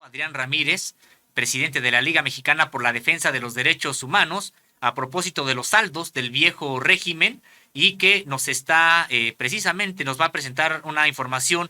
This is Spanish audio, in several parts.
Adrián Ramírez, presidente de la Liga Mexicana por la Defensa de los Derechos Humanos, a propósito de los saldos del viejo régimen y que nos está precisamente nos va a presentar una información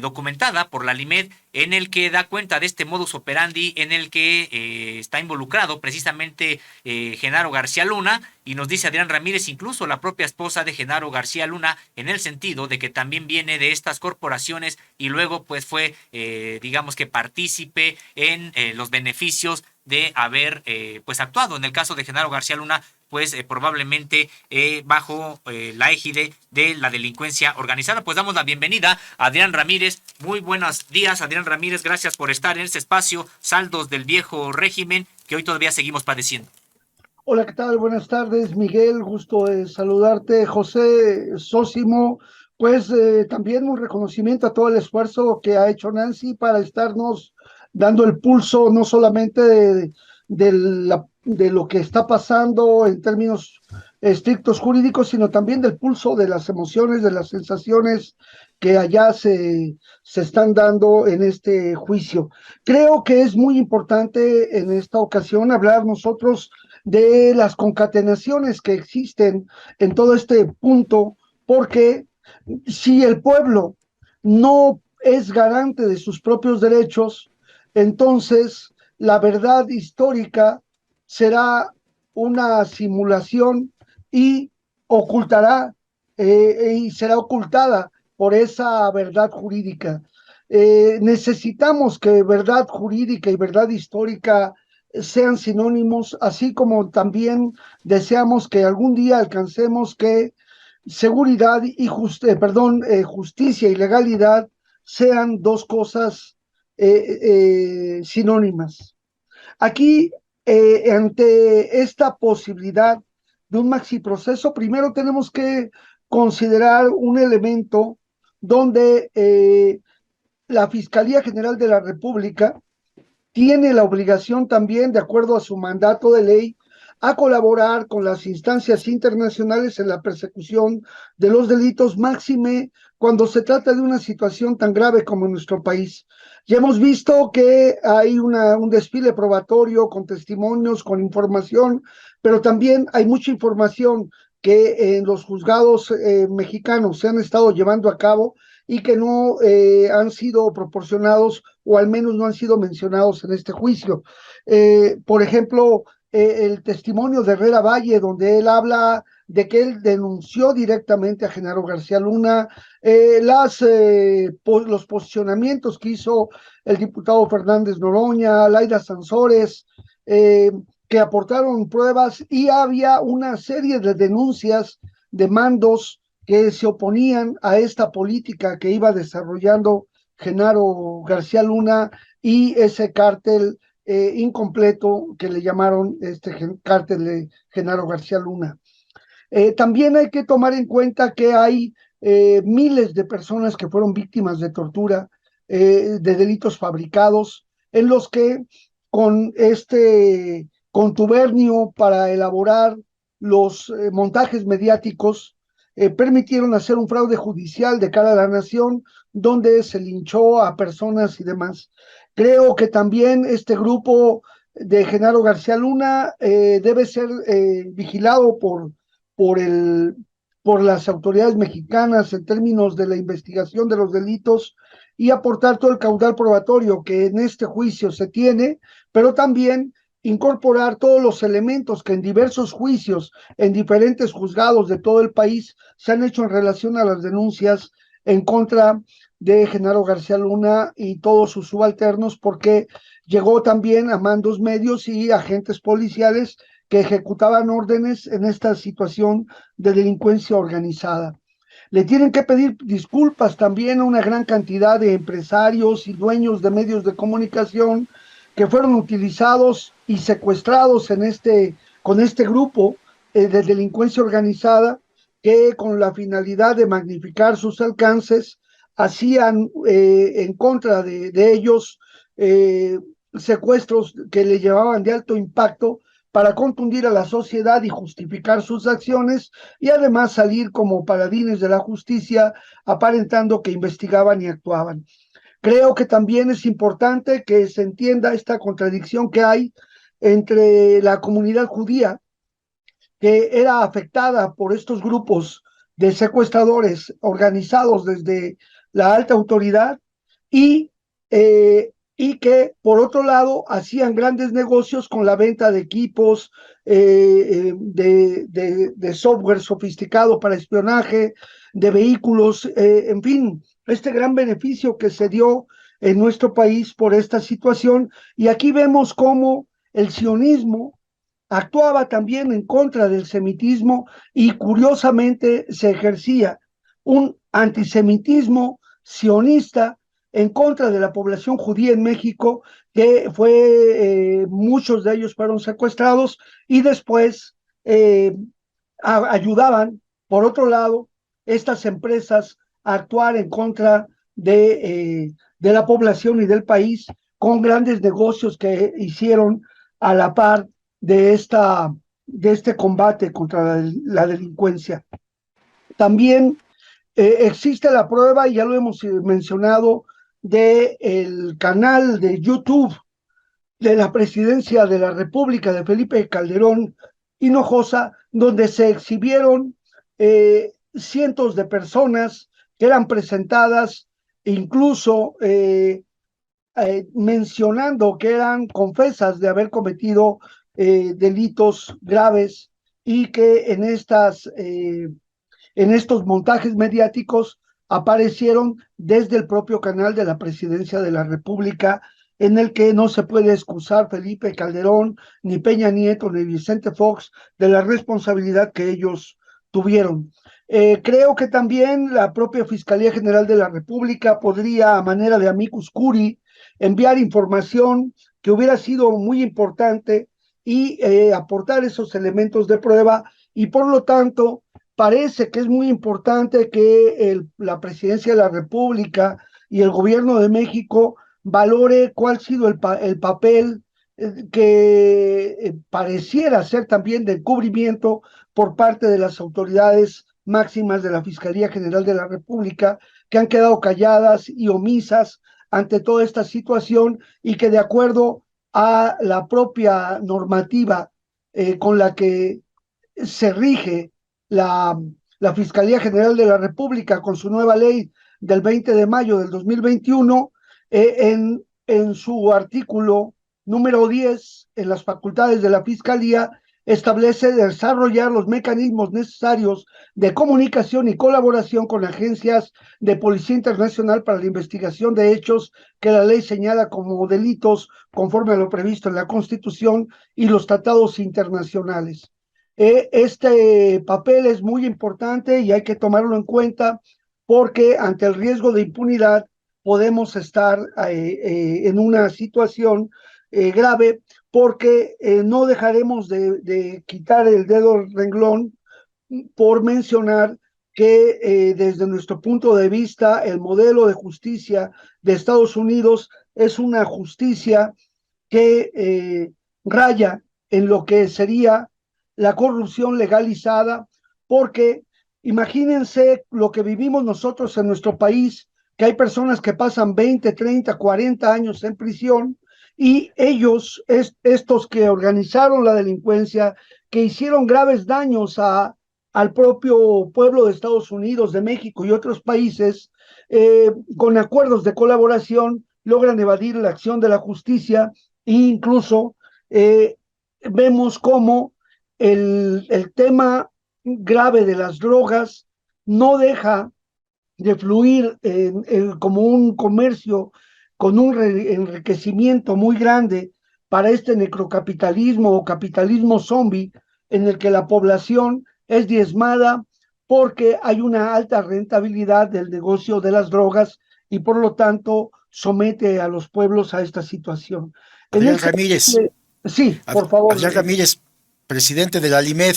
documentada por la LIMED en el que da cuenta de este modus operandi en el que está involucrado precisamente Genaro García Luna, y nos dice Adrián Ramírez, incluso la propia esposa de Genaro García Luna, en el sentido de que también viene de estas corporaciones y luego pues fue digamos que partícipe en los beneficios de haber pues actuado. En el caso de Genaro García Luna, pues probablemente bajo la égide de la delincuencia organizada. Pues damos la bienvenida a Adrián Ramírez. Muy buenos días, Adrián Ramírez. Gracias por estar en este espacio, Saldos del Viejo Régimen, que hoy todavía seguimos padeciendo. Hola, ¿qué tal? Buenas tardes, Miguel. Gusto de saludarte. José Sósimo, pues también un reconocimiento a todo el esfuerzo que ha hecho Nancy para estarnos dando el pulso, no solamente de lo que está pasando en términos estrictos jurídicos, sino también del pulso de las emociones, de las sensaciones que allá se están dando en este juicio. Creo que es muy importante en esta ocasión hablar nosotros de las concatenaciones que existen en todo este punto, porque si el pueblo no es garante de sus propios derechos, entonces la verdad histórica será una simulación y ocultará y será ocultada por esa verdad jurídica. Necesitamos que verdad jurídica y verdad histórica sean sinónimos, así como también deseamos que algún día alcancemos que seguridad y justicia y legalidad sean dos cosas sinónimas. Aquí, ante esta posibilidad de un maxi proceso, primero tenemos que considerar un elemento donde la Fiscalía General de la República tiene la obligación también, de acuerdo a su mandato de ley, a colaborar con las instancias internacionales en la persecución de los delitos, máxime cuando se trata de una situación tan grave como en nuestro país. Ya hemos visto que hay un desfile probatorio con testimonios, con información, pero también hay mucha información que en los juzgados mexicanos se han estado llevando a cabo y que no han sido proporcionados o al menos no han sido mencionados en este juicio. Por ejemplo, el testimonio de Herrera Valle, donde él habla de que él denunció directamente a Genaro García Luna, los posicionamientos que hizo el diputado Fernández Noroña, Laida Sansores, que aportaron pruebas, y había una serie de denuncias de mandos que se oponían a esta política que iba desarrollando Genaro García Luna y ese cártel incompleto que le llamaron cártel de Genaro García Luna. También hay que tomar en cuenta que hay miles de personas que fueron víctimas de tortura, de delitos fabricados, en los que con este contubernio para elaborar los montajes mediáticos permitieron hacer un fraude judicial de cara a la nación, donde se linchó a personas y demás. Creo que también este grupo de Genaro García Luna debe ser vigilado por, el, por las autoridades mexicanas en términos de la investigación de los delitos y aportar todo el caudal probatorio que en este juicio se tiene, pero también incorporar todos los elementos que en diversos juicios, en diferentes juzgados de todo el país, se han hecho en relación a las denuncias en contra de Genaro García Luna y todos sus subalternos, porque llegó también a mandos medios y agentes policiales que ejecutaban órdenes en esta situación de delincuencia organizada. Le tienen que pedir disculpas también a una gran cantidad de empresarios y dueños de medios de comunicación que fueron utilizados y secuestrados con este grupo de delincuencia organizada, que con la finalidad de magnificar sus alcances hacían en contra de ellos secuestros que le llevaban de alto impacto para contundir a la sociedad y justificar sus acciones, y además salir como paladines de la justicia aparentando que investigaban y actuaban. Creo que también es importante que se entienda esta contradicción que hay entre la comunidad judía, que era afectada por estos grupos de secuestradores organizados desde la alta autoridad y, y que por otro lado hacían grandes negocios con la venta de equipos, de software sofisticado para espionaje, de vehículos, en fin, este gran beneficio que se dio en nuestro país por esta situación. Y aquí vemos cómo el sionismo actuaba también en contra del semitismo y curiosamente se ejercía un antisemitismo sionista en contra de la población judía en México, que muchos de ellos fueron secuestrados y después eh, ayudaban, por otro lado, estas empresas a actuar en contra de la población y del país con grandes negocios que hicieron a la par de este combate contra la delincuencia. También existe la prueba, y ya lo hemos mencionado, del canal de YouTube de la presidencia de la República de Felipe Calderón Hinojosa, donde se exhibieron cientos de personas que eran presentadas, incluso mencionando que eran confesas de haber cometido delitos graves y que en estos montajes mediáticos aparecieron desde el propio canal de la Presidencia de la República, en el que no se puede excusar Felipe Calderón, ni Peña Nieto, ni Vicente Fox de la responsabilidad que ellos tuvieron. Creo que también la propia Fiscalía General de la República podría, a manera de amicus curiae, enviar información que hubiera sido muy importante y aportar esos elementos de prueba, y por lo tanto parece que es muy importante que la presidencia de la República y el gobierno de México valore cuál ha sido el papel que pareciera ser también de encubrimiento por parte de las autoridades máximas de la Fiscalía General de la República, que han quedado calladas y omisas ante toda esta situación, y que de acuerdo a la propia normativa con la que se rige la, la Fiscalía General de la República con su nueva ley del 20 de mayo del 2021, en su artículo número 10, en las facultades de la Fiscalía, establece desarrollar los mecanismos necesarios de comunicación y colaboración con agencias de Policía Internacional para la investigación de hechos que la ley señala como delitos conforme a lo previsto en la Constitución y los tratados internacionales. Este papel es muy importante y hay que tomarlo en cuenta, porque ante el riesgo de impunidad podemos estar en una situación grave, porque no dejaremos de quitar el dedo del renglón por mencionar que desde nuestro punto de vista el modelo de justicia de Estados Unidos es una justicia que raya en lo que sería la corrupción legalizada, porque imagínense lo que vivimos nosotros en nuestro país, que hay personas que pasan 20, 30, 40 años en prisión, y ellos, estos que organizaron la delincuencia, que hicieron graves daños al propio pueblo de Estados Unidos, de México y otros países, con acuerdos de colaboración, logran evadir la acción de la justicia, e incluso vemos cómo el tema grave de las drogas no deja de fluir como un comercio con un enriquecimiento muy grande para este necrocapitalismo o capitalismo zombie, en el que la población es diezmada porque hay una alta rentabilidad del negocio de las drogas, y por lo tanto somete a los pueblos a esta situación. En Adrián este, Ramírez, sí, por favor, Adrián Ramírez, presidente de la Alimed,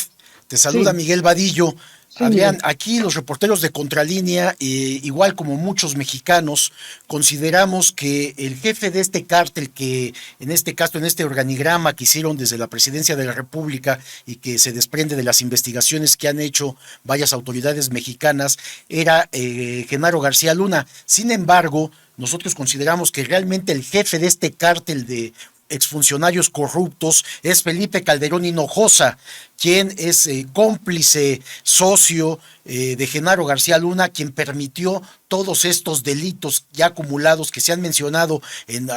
te saluda sí, Miguel Vadillo. sí, Adrián, Miguel. aquí los reporteros de Contralínea, igual como muchos mexicanos, consideramos que el jefe de este cártel, que en este caso, en este organigrama que hicieron desde la Presidencia de la República y que se desprende de las investigaciones que han hecho varias autoridades mexicanas, era Genaro García Luna. Sin embargo, nosotros consideramos que realmente el jefe de este cártel de exfuncionarios corruptos es Felipe Calderón Hinojosa, quien es cómplice, socio de Genaro García Luna, quien permitió todos estos delitos ya acumulados que se han mencionado en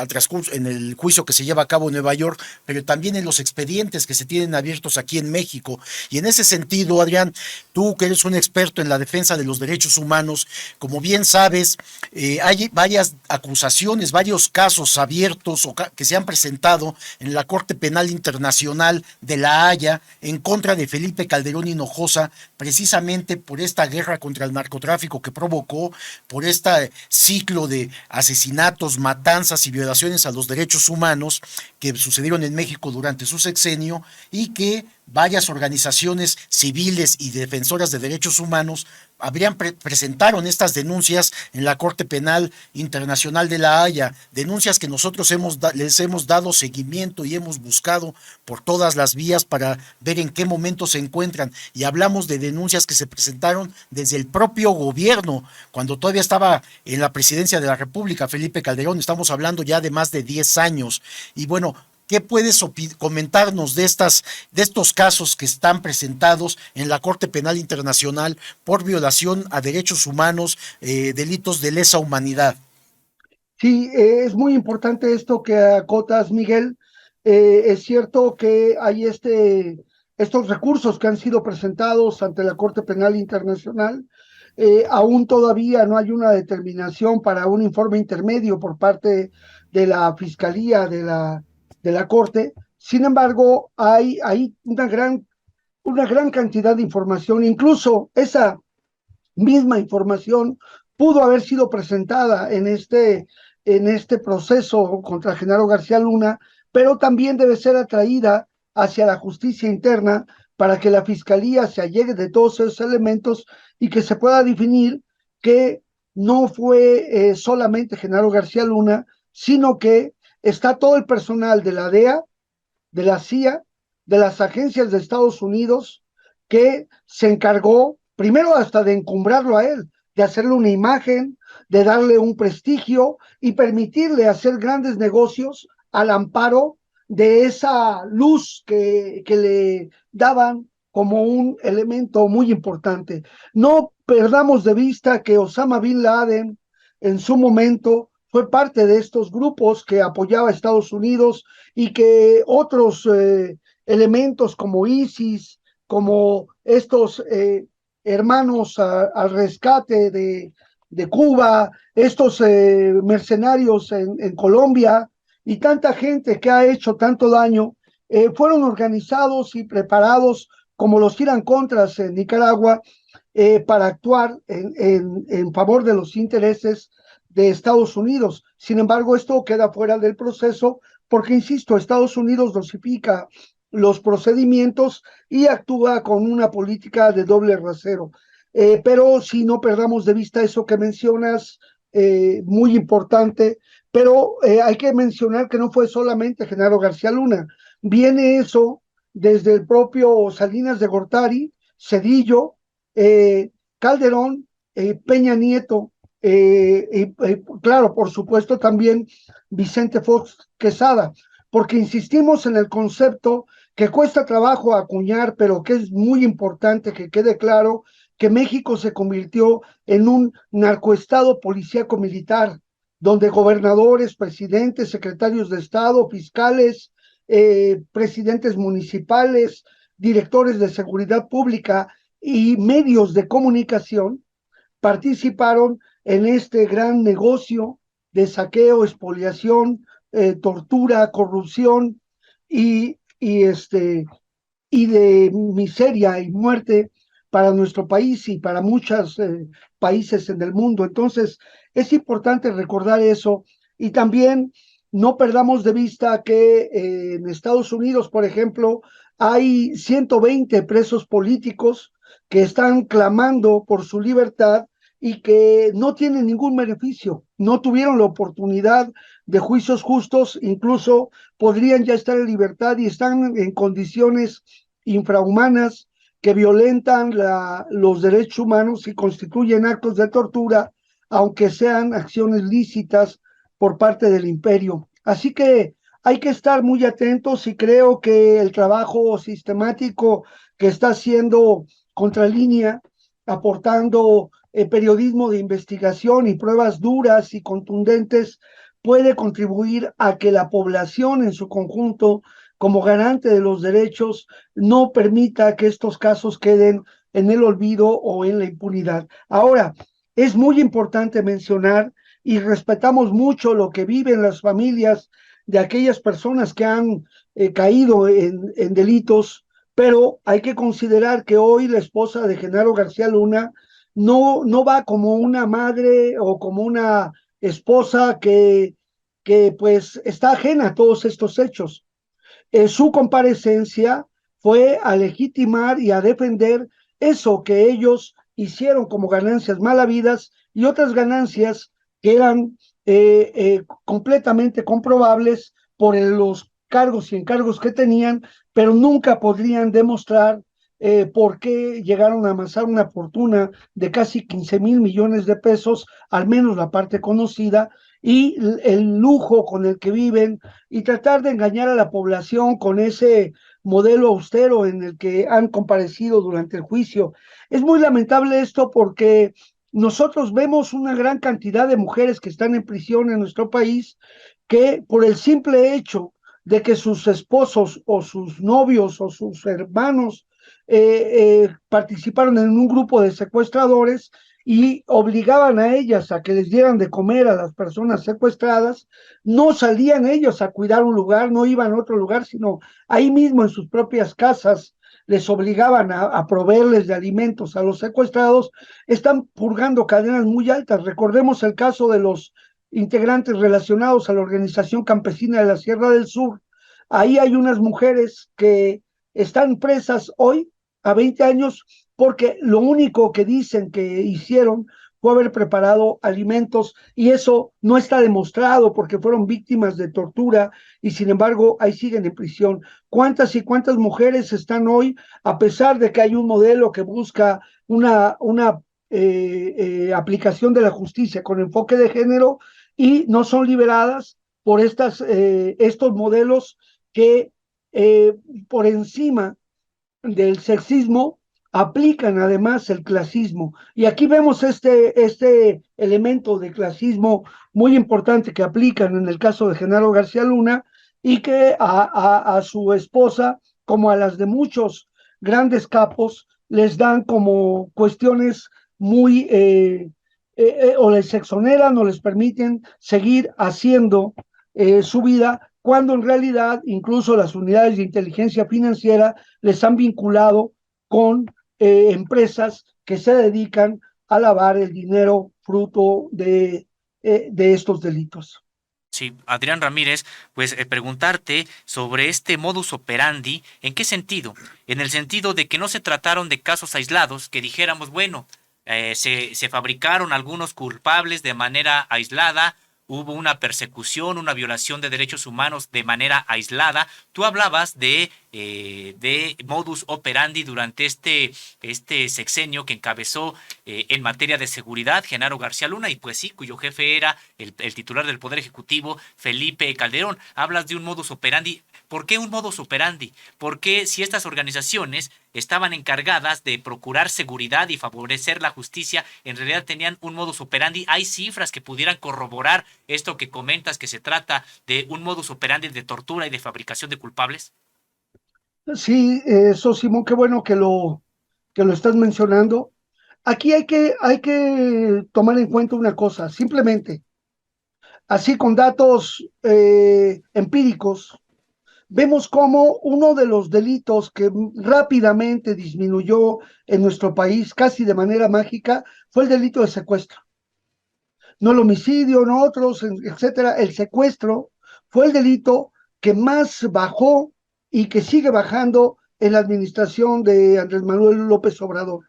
el juicio que se lleva a cabo en Nueva York, pero también en los expedientes que se tienen abiertos aquí en México. Y en ese sentido, Adrián, tú que eres un experto en la defensa de los derechos humanos, como bien sabes, hay varias acusaciones, varios casos abiertos que se han presentado en la Corte Penal Internacional de La Haya en contra de Felipe Calderón Hinojosa, precisamente por esta guerra contra el narcotráfico que provocó, por este ciclo de asesinatos, matanzas y violaciones a los derechos humanos que sucedieron en México durante su sexenio, y que varias organizaciones civiles y defensoras de derechos humanos presentaron estas denuncias en la Corte Penal Internacional de La Haya, denuncias que nosotros les hemos dado seguimiento y hemos buscado por todas las vías para ver en qué momento se encuentran, y hablamos de denuncias que se presentaron desde el propio gobierno, cuando todavía estaba en la presidencia de la República Felipe Calderón. Estamos hablando ya de más de 10 años, y bueno, ¿qué puedes comentarnos de estos casos que están presentados en la Corte Penal Internacional por violación a derechos humanos, delitos de lesa humanidad? Sí, es muy importante esto que acotas, Miguel. Es cierto que hay estos recursos que han sido presentados ante la Corte Penal Internacional. Aún todavía no hay una determinación para un informe intermedio por parte de la Fiscalía de la Corte. Sin embargo, hay una gran cantidad de información. Incluso esa misma información pudo haber sido presentada en este proceso contra Genaro García Luna, pero también debe ser atraída hacia la justicia interna para que la fiscalía se allegue de todos esos elementos y que se pueda definir que no fue solamente Genaro García Luna, sino que está todo el personal de la DEA, de la CIA, de las agencias de Estados Unidos, que se encargó primero hasta de encumbrarlo a él, de hacerle una imagen, de darle un prestigio y permitirle hacer grandes negocios al amparo de esa luz que le daban como un elemento muy importante. No perdamos de vista que Osama Bin Laden en su momento fue parte de estos grupos que apoyaba a Estados Unidos y que otros elementos como ISIS, como estos hermanos al rescate de Cuba, estos mercenarios en Colombia y tanta gente que ha hecho tanto daño, fueron organizados y preparados como los Irán Contras en Nicaragua para actuar en favor de los intereses de Estados Unidos. Sin embargo, esto queda fuera del proceso porque, insisto, Estados Unidos dosifica los procedimientos y actúa con una política de doble rasero. Pero si no perdamos de vista eso que mencionas, muy importante, pero hay que mencionar que no fue solamente Genaro García Luna, viene eso desde el propio Salinas de Gortari, Cedillo, Calderón, Peña Nieto, claro, por supuesto también Vicente Fox Quesada, porque insistimos en el concepto que cuesta trabajo acuñar, pero que es muy importante que quede claro que México se convirtió en un narcoestado policíaco militar, donde gobernadores, presidentes, secretarios de Estado, fiscales, presidentes municipales, directores de seguridad pública y medios de comunicación participaron en este gran negocio de saqueo, expoliación, tortura, corrupción y, y, este, y de miseria y muerte para nuestro país y para muchos países en el mundo. Entonces, es importante recordar eso y también no perdamos de vista que en Estados Unidos, por ejemplo, hay 120 presos políticos que están clamando por su libertad y que no tienen ningún beneficio, no tuvieron la oportunidad de juicios justos, incluso podrían ya estar en libertad y están en condiciones infrahumanas que violentan los derechos humanos y constituyen actos de tortura aunque sean acciones lícitas por parte del imperio. Así que hay que estar muy atentos y creo que el trabajo sistemático que está haciendo Contralínea, aportando periodismo de investigación y pruebas duras y contundentes, puede contribuir a que la población en su conjunto, como garante de los derechos, no permita que estos casos queden en el olvido o en la impunidad. Ahora, es muy importante mencionar y respetamos mucho lo que viven las familias de aquellas personas que han caído en delitos, pero hay que considerar que hoy la esposa de Genaro García Luna no va como una madre o como una esposa que pues está ajena a todos estos hechos. Su comparecencia fue a legitimar y a defender eso que ellos hicieron como ganancias mal habidas y otras ganancias que eran completamente comprobables por los cargos y encargos que tenían, pero nunca podrían demostrar por qué llegaron a amasar una fortuna de casi 15,000 millones de pesos, al menos la parte conocida, y el lujo con el que viven, y tratar de engañar a la población con ese modelo austero en el que han comparecido durante el juicio. Es muy lamentable esto porque nosotros vemos una gran cantidad de mujeres que están en prisión en nuestro país que por el simple hecho de que sus esposos o sus novios o sus hermanos participaron en un grupo de secuestradores y obligaban a ellas a que les dieran de comer a las personas secuestradas, no salían ellos a cuidar un lugar, no iban a otro lugar, sino ahí mismo en sus propias casas les obligaban a proveerles de alimentos a los secuestrados, están purgando cadenas muy altas. Recordemos el caso de los integrantes relacionados a la organización campesina de la Sierra del Sur. Ahí hay unas mujeres que están presas hoy a 20 años porque lo único que dicen que hicieron fue haber preparado alimentos y eso no está demostrado porque fueron víctimas de tortura y sin embargo ahí siguen en prisión. ¿Cuántas y cuántas mujeres están hoy, a pesar de que hay un modelo que busca una aplicación de la justicia con enfoque de género y no son liberadas por estos modelos que eh, por encima del sexismo aplican además el clasismo. Y aquí vemos este elemento de clasismo muy importante que aplican en el caso de Genaro García Luna y que a su esposa, como a las de muchos grandes capos, les dan como cuestiones muy, o les exoneran o les permiten seguir haciendo su vida, cuando en realidad incluso las unidades de inteligencia financiera les han vinculado con empresas que se dedican a lavar el dinero fruto de estos delitos. Sí, Adrián Ramírez, pues preguntarte sobre este modus operandi, ¿en qué sentido? En el sentido de que no se trataron de casos aislados, que dijéramos, bueno, se fabricaron algunos culpables de manera aislada, hubo una persecución, una violación de derechos humanos de manera aislada. Tú hablabas de modus operandi durante este sexenio que encabezó en materia de seguridad Genaro García Luna y pues sí, cuyo jefe era el titular del Poder Ejecutivo, Felipe Calderón. Hablas de un modus operandi. ¿Por qué un modus operandi? Porque si estas organizaciones estaban encargadas de procurar seguridad y favorecer la justicia, en realidad tenían un modus operandi? ¿Hay cifras que pudieran corroborar esto que comentas, que se trata de un modus operandi de tortura y de fabricación de culpables? Sí, eso, Simón, qué bueno que lo estás mencionando. Aquí hay que tomar en cuenta una cosa, simplemente, así con datos empíricos, vemos cómo uno de los delitos que rápidamente disminuyó en nuestro país, casi de manera mágica, fue el delito de secuestro. No el homicidio, no otros, etcétera. El secuestro fue el delito que más bajó y que sigue bajando en la administración de Andrés Manuel López Obrador.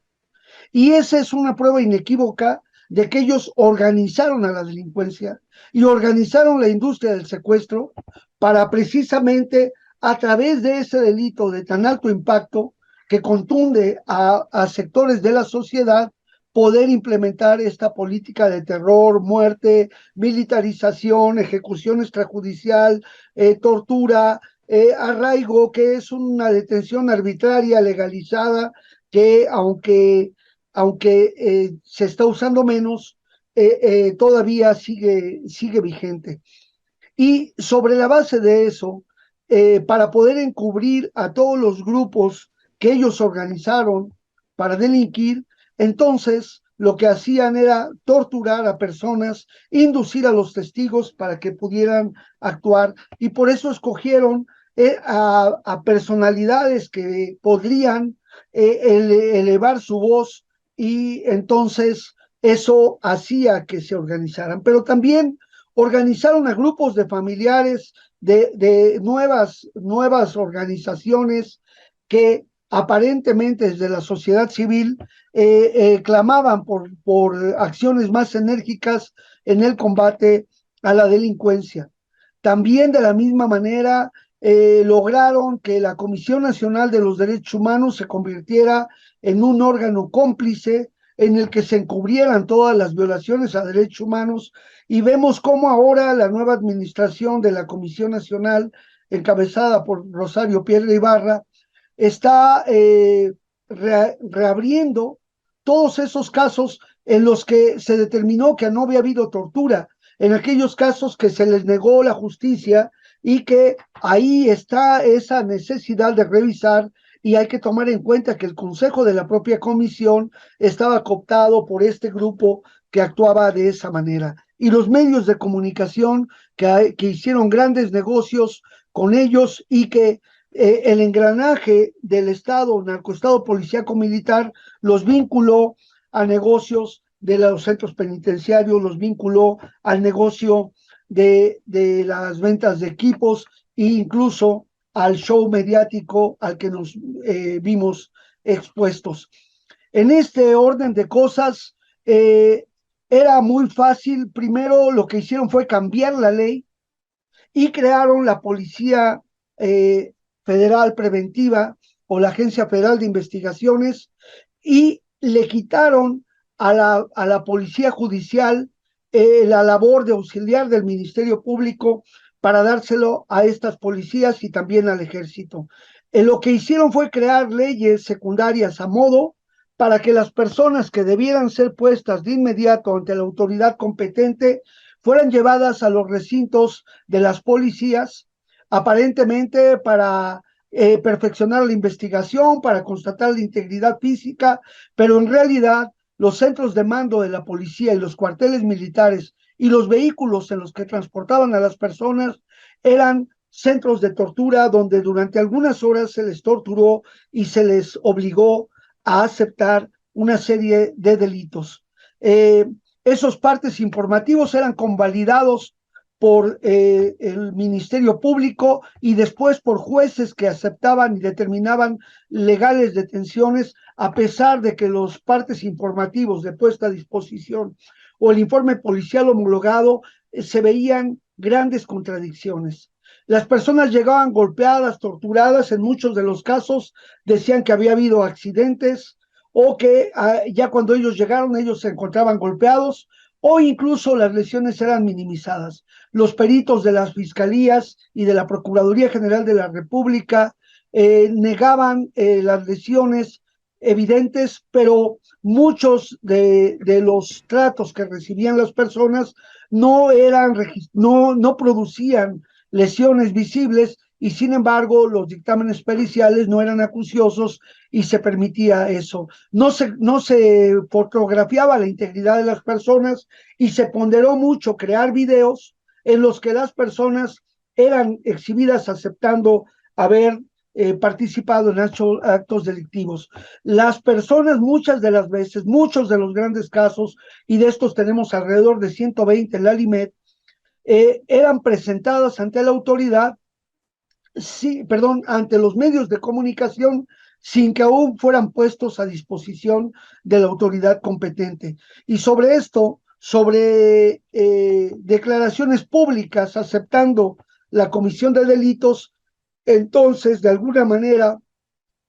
Y esa es una prueba inequívoca de que ellos organizaron a la delincuencia y organizaron la industria del secuestro para precisamente a través de ese delito de tan alto impacto que contunde a sectores de la sociedad, poder implementar esta política de terror, muerte, militarización, ejecución extrajudicial, tortura, arraigo, que es una detención arbitraria legalizada, que aunque se está usando menos, todavía sigue vigente. Y sobre la base de eso, para poder encubrir a todos los grupos que ellos organizaron para delinquir, entonces lo que hacían era torturar a personas, inducir a los testigos para que pudieran actuar, y por eso escogieron a personalidades que podrían elevar su voz, y entonces eso hacía que se organizaran. Pero también organizaron a grupos de familiares de nuevas organizaciones que aparentemente desde la sociedad civil clamaban por acciones más enérgicas en el combate a la delincuencia. También de la misma manera lograron que la Comisión Nacional de los Derechos Humanos se convirtiera en un órgano cómplice en el que se encubrieran todas las violaciones a derechos humanos, y vemos cómo ahora la nueva administración de la Comisión Nacional, encabezada por Rosario Piedra Ibarra, está reabriendo todos esos casos en los que se determinó que no había habido tortura, en aquellos casos que se les negó la justicia, y que ahí está esa necesidad de revisar. Y hay que tomar en cuenta que el consejo de la propia comisión estaba cooptado por este grupo que actuaba de esa manera. Y los medios de comunicación que hicieron grandes negocios con ellos, y que el engranaje del Estado, narcoestado policíaco militar, los vinculó a negocios de los centros penitenciarios, los vinculó al negocio de las ventas de equipos, e incluso al show mediático al que nos vimos expuestos. En este orden de cosas, era muy fácil. Primero lo que hicieron fue cambiar la ley y crearon la Policía Federal Preventiva, o la Agencia Federal de Investigaciones, y le quitaron a la Policía Judicial la labor de auxiliar del Ministerio Público para dárselo a estas policías y también al ejército. Lo que hicieron fue crear leyes secundarias a modo para que las personas que debieran ser puestas de inmediato ante la autoridad competente fueran llevadas a los recintos de las policías, aparentemente para perfeccionar la investigación, para constatar la integridad física, pero en realidad los centros de mando de la policía y los cuarteles militares y los vehículos en los que transportaban a las personas eran centros de tortura, donde durante algunas horas se les torturó y se les obligó a aceptar una serie de delitos. Esos partes informativos eran convalidados por el Ministerio Público y después por jueces que aceptaban y determinaban legales detenciones, a pesar de que los partes informativos de puesta a disposición o el informe policial homologado se veían grandes contradicciones. Las personas llegaban golpeadas, torturadas, en muchos de los casos decían que había habido accidentes, o que ya cuando ellos llegaron ellos se encontraban golpeados, o incluso las lesiones eran minimizadas. Los peritos de las fiscalías y de la Procuraduría General de la República negaban las lesiones evidentes, pero muchos de los tratos que recibían las personas no producían lesiones visibles, y sin embargo los dictámenes periciales no eran acuciosos y se permitía eso. No se fotografiaba la integridad de las personas, y se ponderó mucho crear videos en los que las personas eran exhibidas aceptando haber participado en actos delictivos. Las personas, muchas de las veces, muchos de los grandes casos, y de estos tenemos alrededor de 120 en la Alimed, eran presentadas ante la autoridad, ante los medios de comunicación, sin que aún fueran puestos a disposición de la autoridad competente. Y sobre esto, sobre declaraciones públicas aceptando la comisión de delitos, entonces de alguna manera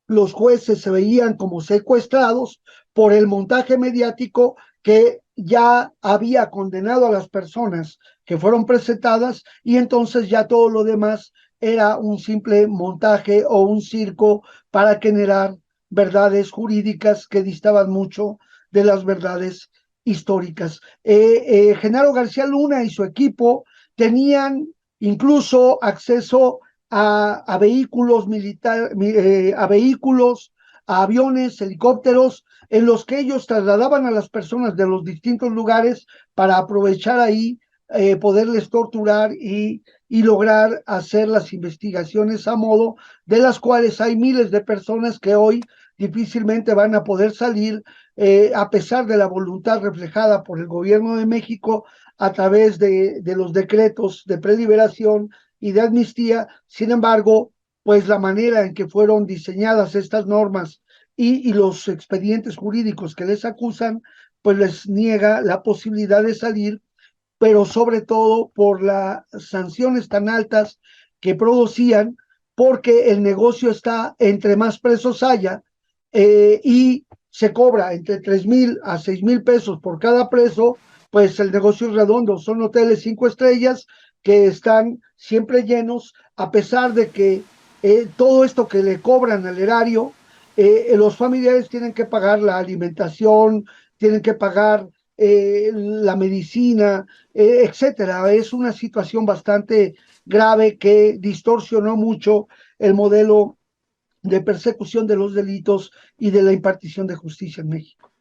los jueces se veían como secuestrados, por el montaje mediático que ya había condenado a las personas que fueron presentadas, y entonces ya todo lo demás era un simple montaje o un circo para generar verdades jurídicas que distaban mucho de las verdades históricas. Genaro García Luna y su equipo tenían incluso acceso a vehículos militares, a vehículos, a aviones, helicópteros, en los que ellos trasladaban a las personas de los distintos lugares para aprovechar ahí, poderles torturar y lograr hacer las investigaciones a modo, de las cuales hay miles de personas que hoy difícilmente van a poder salir, a pesar de la voluntad reflejada por el gobierno de México a través de los decretos de preliberación y de amnistía. Sin embargo, pues la manera en que fueron diseñadas estas normas y los expedientes jurídicos que les acusan, pues les niega la posibilidad de salir, pero sobre todo por las sanciones tan altas que producían, porque el negocio está entre más presos haya, y se cobra entre 3,000 a 6,000 pesos por cada preso, pues el negocio es redondo. Son hoteles 5 estrellas que están siempre llenos, a pesar de que todo esto que le cobran al erario, los familiares tienen que pagar la alimentación, tienen que pagar la medicina, etcétera. Es una situación bastante grave que distorsionó mucho el modelo de persecución de los delitos y de la impartición de justicia en México.